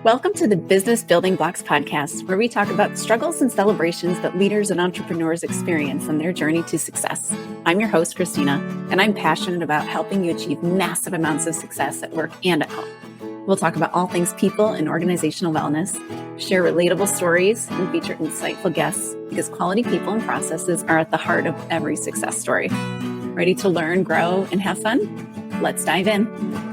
Welcome to the Business Building Blocks podcast, where we talk about struggles and celebrations that leaders and entrepreneurs experience on their journey to success. I'm your host, Christina, and I'm passionate about helping you achieve massive amounts of success at work and at home. We'll talk about all things people and organizational wellness, share relatable stories, and feature insightful guests because quality people and processes are at the heart of every success story. Ready to learn, grow, and have fun? Let's dive in.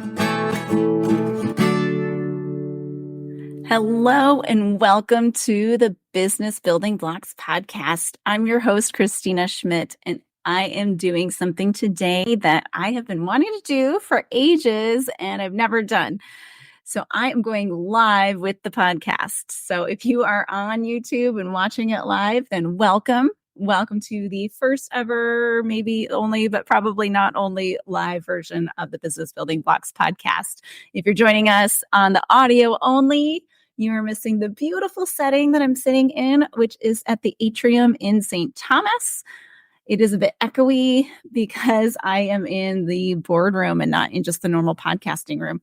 Hello and welcome to the Business Building Blocks podcast. I'm your host, Christina Schmidt, and I am doing something today that I have been wanting to do for ages and I've never done. So I am going live with the podcast. So if you are on YouTube and watching it live, then welcome. Welcome to the first ever, maybe only, but probably not only live version of the Business Building Blocks podcast. If you're joining us on the audio only, you are missing the beautiful setting that I'm sitting in, which is at the atrium in St. Thomas. It is a bit echoey because I am in the boardroom and not in just the normal podcasting room.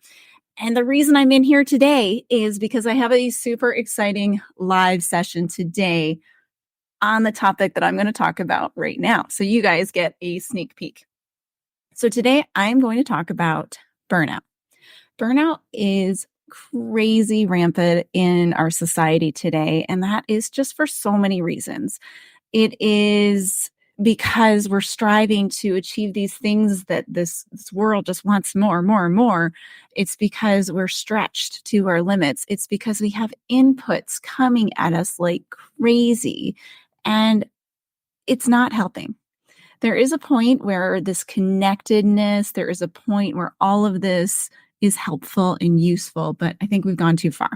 And the reason I'm in here today is because I have a super exciting live session today on the topic that I'm going to talk about right now. So you guys get a sneak peek. So today I'm going to talk about burnout. Burnout is crazy rampant in our society today, and that is just for so many reasons. It is because we're striving to achieve these things that this world just wants more and more. It's because we're stretched to our limits. It's because we have inputs coming at us like crazy, and it's not helping. There is a point where this connectedness, there is a point where all of this is helpful and useful, but I think we've gone too far.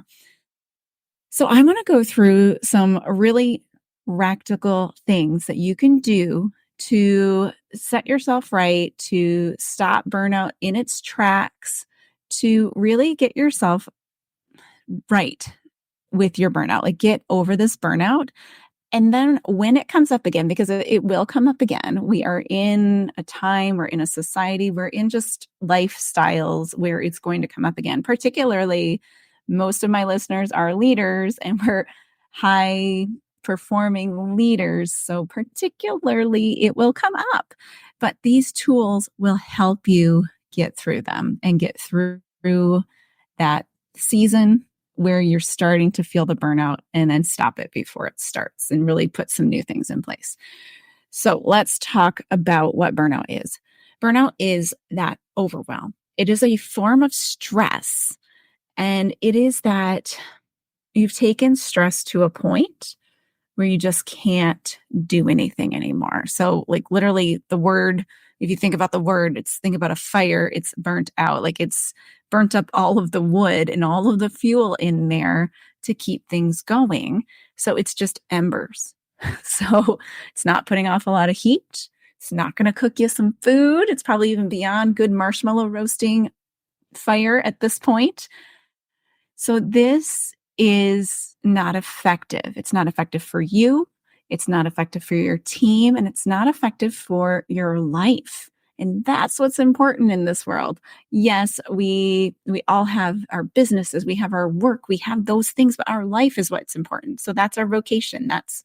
So I'm going to go through some really practical things that you can do to set yourself right, to stop burnout in its tracks, to really get yourself right with your burnout, like get over this burnout. And then when it comes up again, because it will come up again, we are in a time, we're in a society, we're in just lifestyles where it's going to come up again. Particularly, most of my listeners are leaders and we're high performing leaders. So particularly, it will come up. But these tools will help you get through them and get through that season where you're starting to feel the burnout and then stop it before it starts and really put some new things in place. So let's talk about what burnout is. Burnout is that overwhelm. It is a form of stress. And it is that you've taken stress to a point where you just can't do anything anymore. So like literally the word, if you think about the word, think about a fire, it's burnt out. Like it's burnt up all of the wood and all of the fuel in there to keep things going. So it's just embers. So it's not putting off a lot of heat. It's not going to cook you some food. It's probably even beyond good marshmallow roasting fire at this point. So this is not effective. It's not effective for you. It's not effective for your team, and it's not effective for your life. And that's what's important in this world. Yes, we all have our businesses, we have our work, we have those things, but our life is what's important. So that's our vocation. That's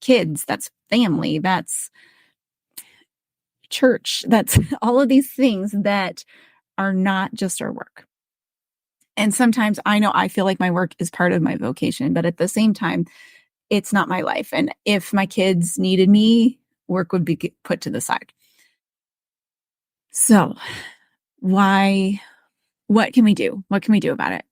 kids, that's family, that's church, that's all of these things that are not just our work. And sometimes I know I feel like my work is part of my vocation, but at the same time, it's not my life. And if my kids needed me, work would be put to the side. So what can we do? What can we do about it?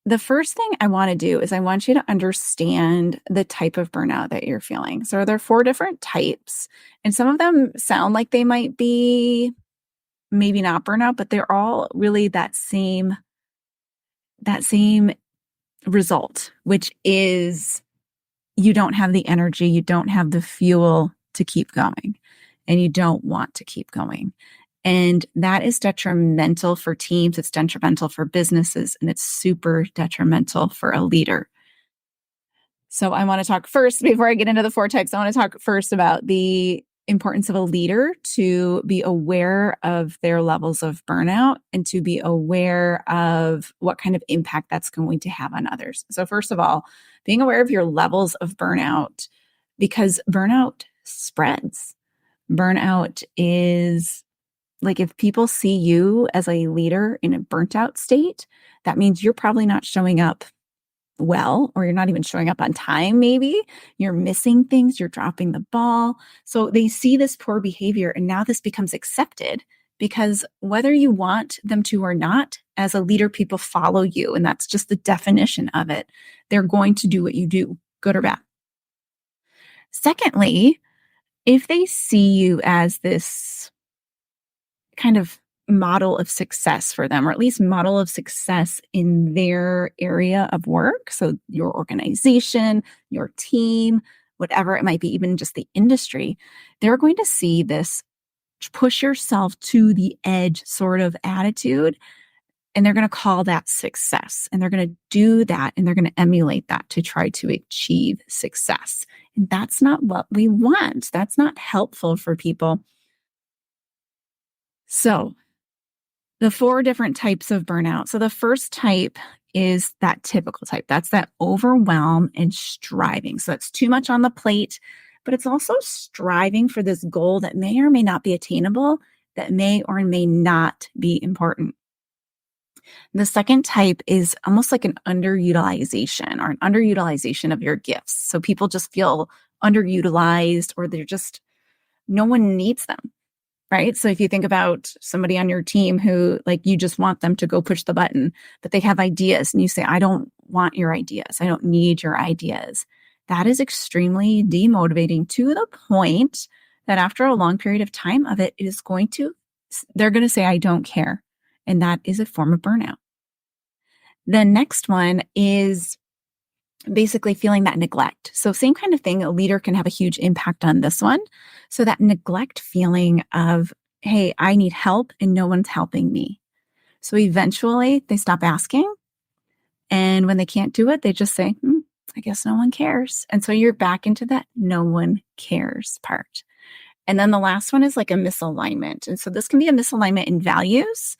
The first thing I want to do is I want you to understand the type of burnout that you're feeling. So there are 4 different types, and some of them sound like they might be maybe not burnout, but they're all really that same result, which is you don't have the energy, you don't have the fuel to keep going, and you don't want to keep going. And that is detrimental for teams, it's detrimental for businesses, and it's super detrimental for a leader. So I want to talk first, before I get into the 4 types, I want to talk first about the importance of a leader to be aware of their levels of burnout and to be aware of what kind of impact that's going to have on others. So first of all, being aware of your levels of burnout, because burnout spreads. Burnout is like if people see you as a leader in a burnt out state, that means you're probably not showing up well, or you're not even showing up on time, maybe. You're missing things, you're dropping the ball. So they see this poor behavior, and now this becomes accepted because whether you want them to or not, as a leader, people follow you. And that's just the definition of it. They're going to do what you do, good or bad. Secondly, if they see you as this kind of model of success for them, or at least model of success in their area of work. So your organization, your team, whatever it might be, even just the industry, they're going to see this push yourself to the edge sort of attitude. And they're going to call that success. And they're going to do that. And they're going to emulate that to try to achieve success. And that's not what we want. That's not helpful for people. So the 4 different types of burnout. So the first type is that typical type. That's that overwhelm and striving. So it's too much on the plate, but it's also striving for this goal that may or may not be attainable, that may or may not be important. The second type is almost like an underutilization or an underutilization of your gifts. So people just feel underutilized, or they're just, no one needs them. Right? So if you think about somebody on your team who, like, you just want them to go push the button, but they have ideas and you say, I don't want your ideas. I don't need your ideas. That is extremely demotivating to the point that after a long period of time of it, they're going to say, I don't care. And that is a form of burnout. The next one is basically feeling that neglect. So same kind of thing, a leader can have a huge impact on this one. So that neglect feeling of, hey, I need help and no one's helping me. So eventually they stop asking. And when they can't do it, they just say, I guess no one cares. And so you're back into that no one cares part. And then the last one is like a misalignment. And so this can be a misalignment in values,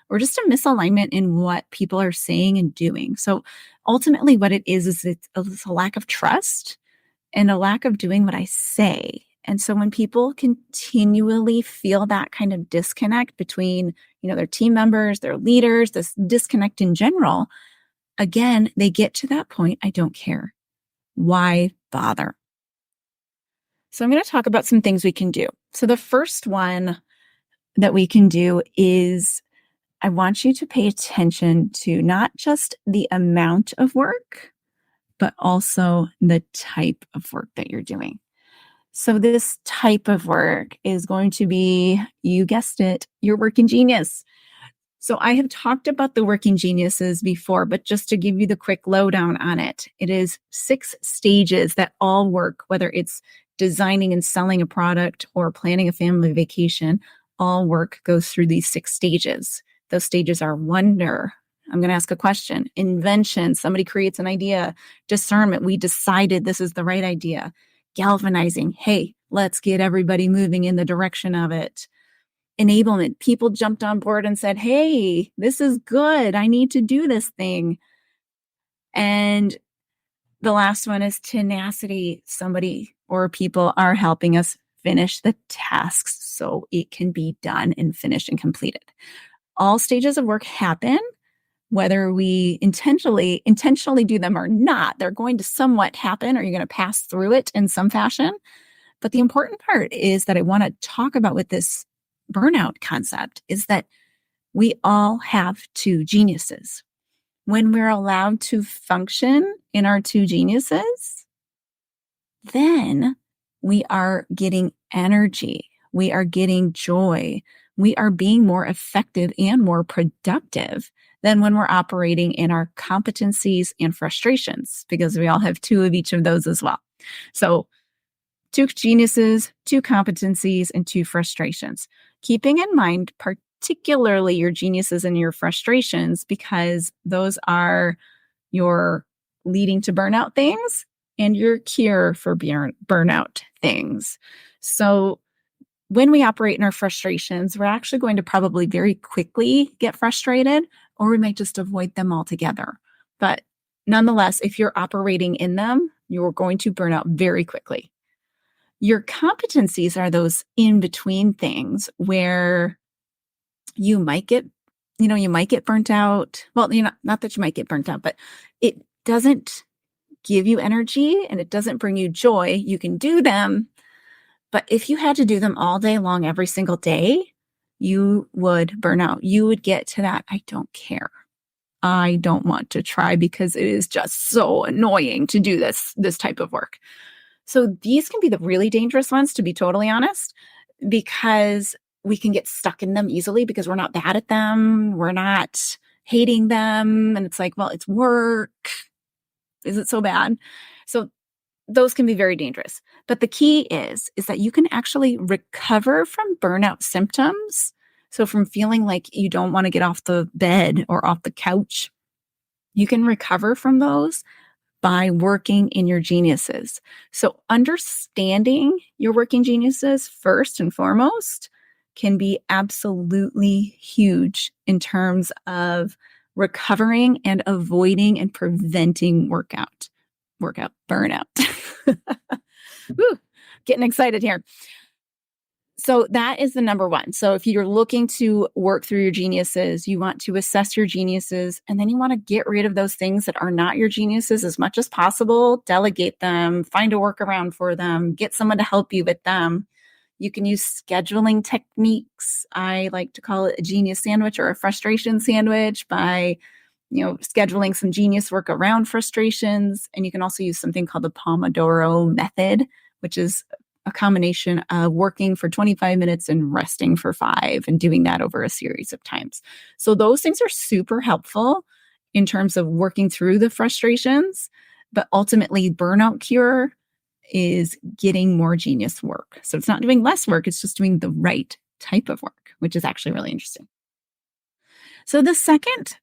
or just a misalignment in what people are saying and doing. So ultimately what it is it's a lack of trust and a lack of doing what I say. And so when people continually feel that kind of disconnect between, their team members, their leaders, this disconnect in general, again, they get to that point, I don't care. Why bother? So I'm going to talk about some things we can do. So the first one that we can do is, I want you to pay attention to not just the amount of work, but also the type of work that you're doing. So this type of work is going to be, you guessed it, your working genius. So I have talked about the working geniuses before, but just to give you the quick lowdown on it, it is 6 stages that all work, whether it's designing and selling a product or planning a family vacation, all work goes through these 6 stages. Those stages are wonder. I'm going to ask a question. Invention. Somebody creates an idea. Discernment. We decided this is the right idea. Galvanizing. Hey, let's get everybody moving in the direction of it. Enablement. People jumped on board and said, hey, this is good. I need to do this thing. And the last one is tenacity. Somebody or people are helping us finish the tasks so it can be done and finished and completed. All stages of work happen, whether we intentionally do them or not. They're going to somewhat happen, or you're going to pass through it in some fashion. But the important part is that I want to talk about with this burnout concept is that we all have 2 geniuses. When we're allowed to function in our 2 geniuses, then we are getting energy. We are getting joy. We are being more effective and more productive than when we're operating in our competencies and frustrations, because we all have 2 of each of those as well. So 2 geniuses, 2 competencies, and 2 frustrations. Keeping in mind, particularly your geniuses and your frustrations, because those are your leading to burnout things and your cure for burnout things. So when we operate in our frustrations, we're actually going to probably very quickly get frustrated, or we might just avoid them altogether. But nonetheless, if you're operating in them, you're going to burn out very quickly. Your competencies are those in between things where you might get, you might get burnt out. Well, not that you might get burnt out, but it doesn't give you energy and it doesn't bring you joy. You can do them, but if you had to do them all day long, every single day, you would burn out. You would get to that, I don't care. I don't want to try because it is just so annoying to do this type of work. So these can be the really dangerous ones, to be totally honest, because we can get stuck in them easily because we're not bad at them. We're not hating them. And it's like, well, it's work. Is it so bad? So those can be very dangerous. But the key is that you can actually recover from burnout symptoms. So from feeling like you don't want to get off the bed or off the couch, you can recover from those by working in your geniuses. So understanding your working geniuses first and foremost can be absolutely huge in terms of recovering and avoiding and preventing workout burnout. Woo, getting excited here. So that is the number one. So if you're looking to work through your geniuses, you want to assess your geniuses, and then you want to get rid of those things that are not your geniuses as much as possible, delegate them, find a workaround for them, get someone to help you with them. You can use scheduling techniques. I like to call it a genius sandwich or a frustration sandwich by, scheduling some genius work around frustrations. And you can also use something called the Pomodoro method, which is a combination of working for 25 minutes and resting for 5 and doing that over a series of times. So those things are super helpful in terms of working through the frustrations, but ultimately burnout cure is getting more genius work. So it's not doing less work, it's just doing the right type of work, which is actually really interesting. So the second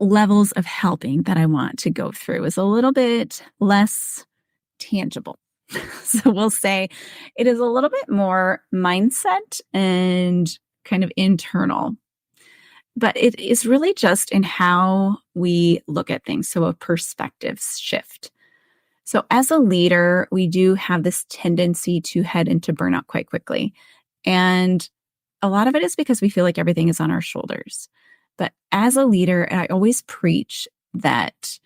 levels of helping that I want to go through is a little bit less tangible. So we'll say it is a little bit more mindset and kind of internal, but it is really just in how we look at things. So a perspective shift. So as a leader, we do have this tendency to head into burnout quite quickly. And a lot of it is because we feel like everything is on our shoulders. But as a leader, I always preach that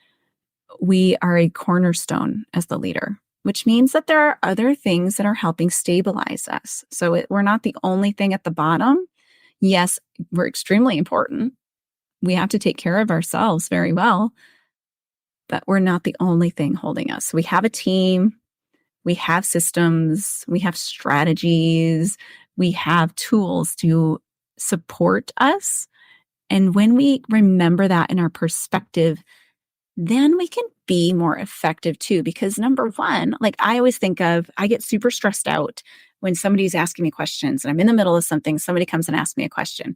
we are a cornerstone as the leader, which means that there are other things that are helping stabilize us. So we're not the only thing at the bottom. Yes, we're extremely important. We have to take care of ourselves very well, but we're not the only thing holding us. We have a team, we have systems, we have strategies, we have tools to support us. And when we remember that in our perspective, then we can be more effective too. Because number one, like I always think of, I get super stressed out when somebody's asking me questions and I'm in the middle of something, somebody comes and asks me a question.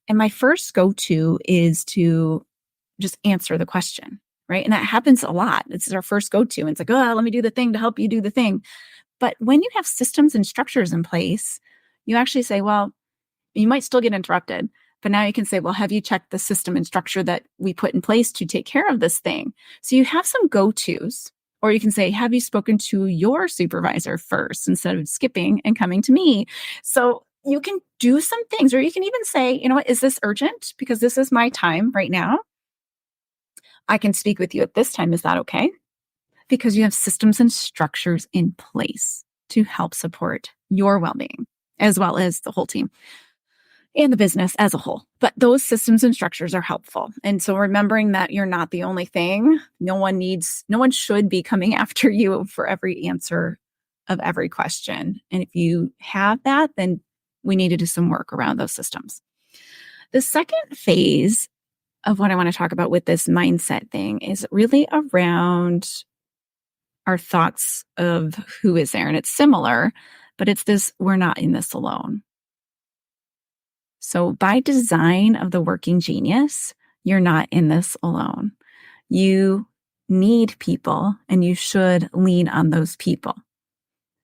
And my first go-to is to just answer the question, right? And that happens a lot. This is our first go-to. And it's like, oh, let me do the thing to help you do the thing. But when you have systems and structures in place, you actually say, well, you might still get interrupted. But now you can say, well, have you checked the system and structure that we put in place to take care of this thing? So you have some go-tos, or you can say, have you spoken to your supervisor first instead of skipping and coming to me? So you can do some things, or you can even say, you know what, is this urgent? Because this is my time right now. I can speak with you at this time. Is that okay? Because you have systems and structures in place to help support your well-being, as well as the whole team and the business as a whole. But those systems and structures are helpful. And so remembering that you're not the only thing, no one should be coming after you for every answer of every question. And if you have that, then we need to do some work around those systems. The second phase of what I want to talk about with this mindset thing is really around our thoughts of who is there. And it's similar, but it's this, we're not in this alone. So by design of the working genius, you're not in this alone. You need people and you should lean on those people.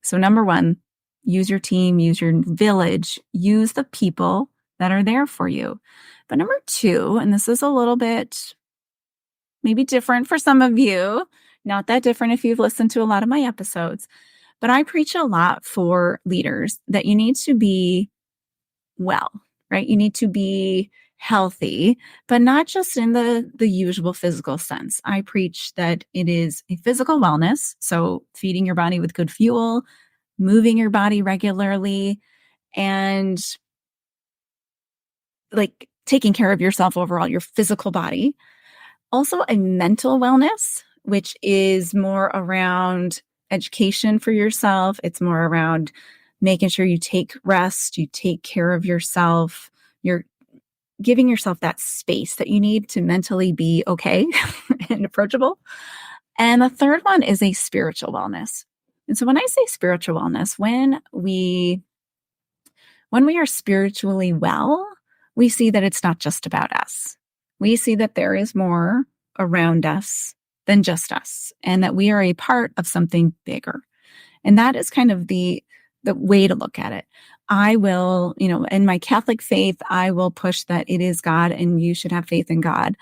So number one, use your team, use your village, use the people that are there for you. But number two, and this is a little bit maybe different for some of you, not that different if you've listened to a lot of my episodes, but I preach a lot for leaders that you need to be well, right? You need to be healthy, but not just in the usual physical sense. I preach that it is a physical wellness, so feeding your body with good fuel, moving your body regularly, and like taking care of yourself overall, your physical body. Also a mental wellness, which is more around education for yourself. It's more around making sure you take rest, you take care of yourself, you're giving yourself that space that you need to mentally be okay and approachable. And the third one is a spiritual wellness. And so when I say spiritual wellness, when we are spiritually well, we see that it's not just about us. We see that there is more around us than just us, and that we are a part of something bigger. And that is kind of the way to look at it. I will, in my Catholic faith, I will push that it is God and you should have faith in God.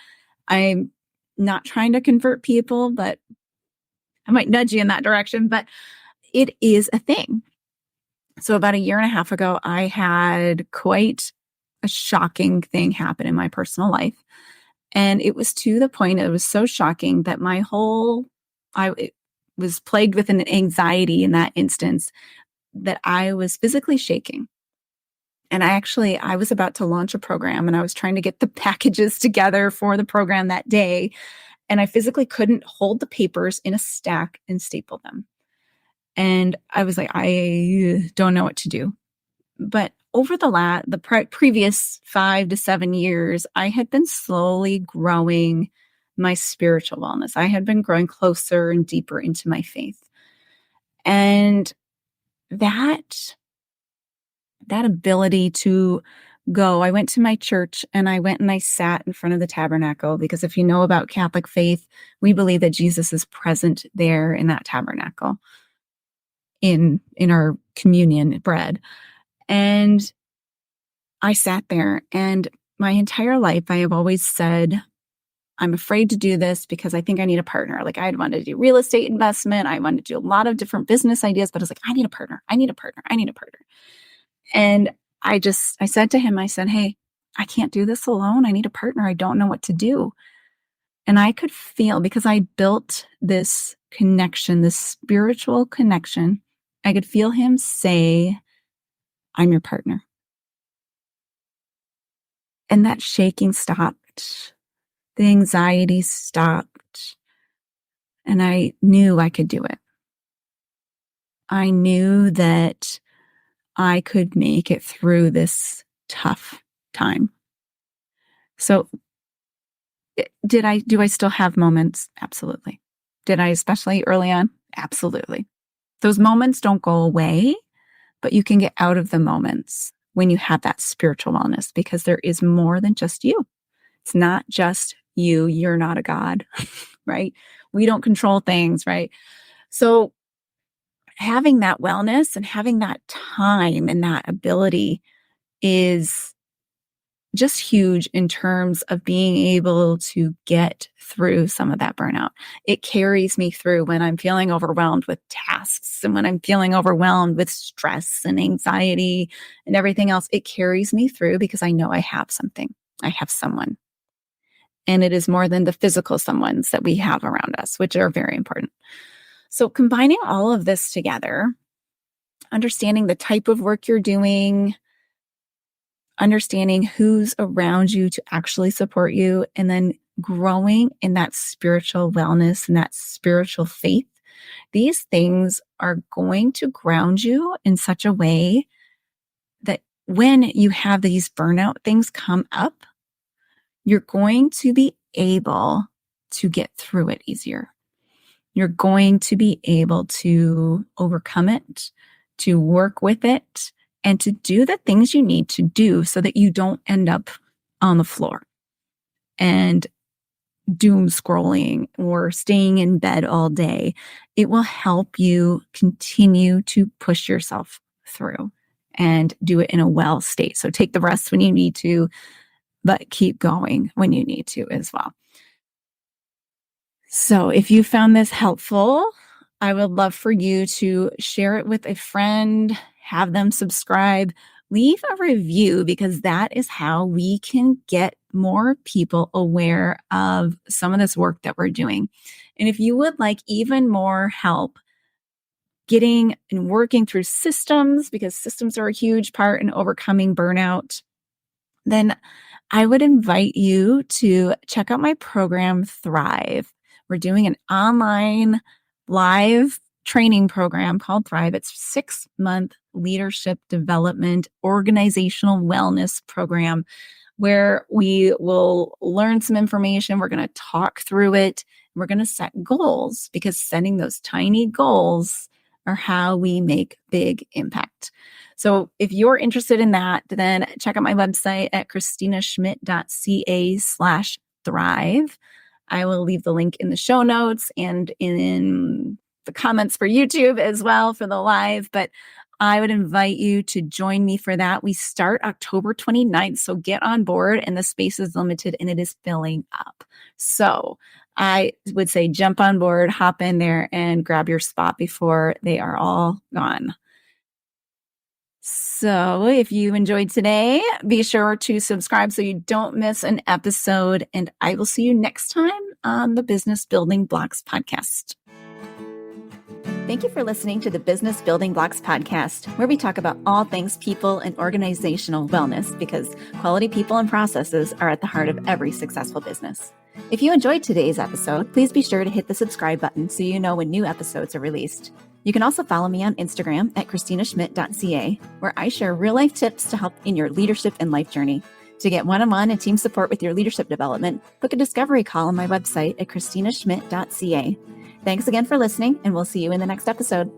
I'm not trying to convert people, but I might nudge you in that direction, but it is a thing. So about a year and a half ago, I had quite a shocking thing happen in my personal life. And it was to the point, it was so shocking that it was plagued with an anxiety in that instance that I was physically shaking. And I was about to launch a program and I was trying to get the packages together for the program that day. And I physically couldn't hold the papers in a stack and staple them. And I was like, I don't know what to do. But over the previous 5 to 7 years, I had been slowly growing my spiritual wellness. I had been growing closer and deeper into my faith. And that ability to go, I went to my church and I went and I sat in front of the tabernacle, because if you know about Catholic faith, we believe that Jesus is present there in that tabernacle in our communion bread. And I sat there, and my entire life I have always said, I'm afraid to do this because I think I need a partner. Like, I wanted to do real estate investment. I wanted to do a lot of different business ideas, but I was like, I need a partner. I need a partner. I need a partner. And I said to him, I said, hey, I can't do this alone. I need a partner. I don't know what to do. And I could feel, because I built this connection, this spiritual connection, I could feel him say, I'm your partner. And that shaking stopped. The anxiety stopped. And I knew I could do it. I knew that I could make it through this tough time. So do I still have moments? Absolutely. Did I, especially early on? Absolutely. Those moments don't go away, but you can get out of the moments when you have that spiritual wellness, because there is more than just you. It's not just you. You're not a God, right? We don't control things, right? So having that wellness and having that time and that ability is just huge in terms of being able to get through some of that burnout. It carries me through when I'm feeling overwhelmed with tasks and when I'm feeling overwhelmed with stress and anxiety and everything else. It carries me through because I know I have something. I have someone. And it is more than the physical someones that we have around us, which are very important. So combining all of this together, understanding the type of work you're doing, understanding who's around you to actually support you, and then growing in that spiritual wellness and that spiritual faith. These things are going to ground you in such a way that when you have these burnout things come up, you're going to be able to get through it easier. You're going to be able to overcome it, to work with it, and to do the things you need to do so that you don't end up on the floor and doom scrolling or staying in bed all day. It will help you continue to push yourself through and do it in a well state. So take the rest when you need to, but keep going when you need to as well. So if you found this helpful, I would love for you to share it with a friend, have them subscribe, leave a review, because that is how we can get more people aware of some of this work that we're doing. And if you would like even more help getting and working through systems, because systems are a huge part in overcoming burnout, then I would invite you to check out my program, Thrive. We're doing an online live training program called Thrive. It's a 6-month leadership development, organizational wellness program where we will learn some information. We're going to talk through it. We're going to set goals, because setting those tiny goals are how we make big impact. So if you're interested in that, then check out my website at christinaschmidt.ca/thrive. I will leave the link in the show notes and in the comments for YouTube as well for the live. But I would invite you to join me for that. We start October 29th, so get on board, and the space is limited and it is filling up. So I would say jump on board, hop in there, and grab your spot before they are all gone. So if you enjoyed today, be sure to subscribe so you don't miss an episode, and I will see you next time on the Business Building Blocks podcast. Thank you for listening to the Business Building Blocks podcast, where we talk about all things people and organizational wellness, because quality people and processes are at the heart of every successful business. If you enjoyed today's episode, please be sure to hit the subscribe button so you know when new episodes are released. You can also follow me on Instagram at christinaschmidt.ca, where I share real-life tips to help in your leadership and life journey. To get one-on-one and team support with your leadership development, book a discovery call on my website at christinaschmidt.ca. Thanks again for listening, and we'll see you in the next episode.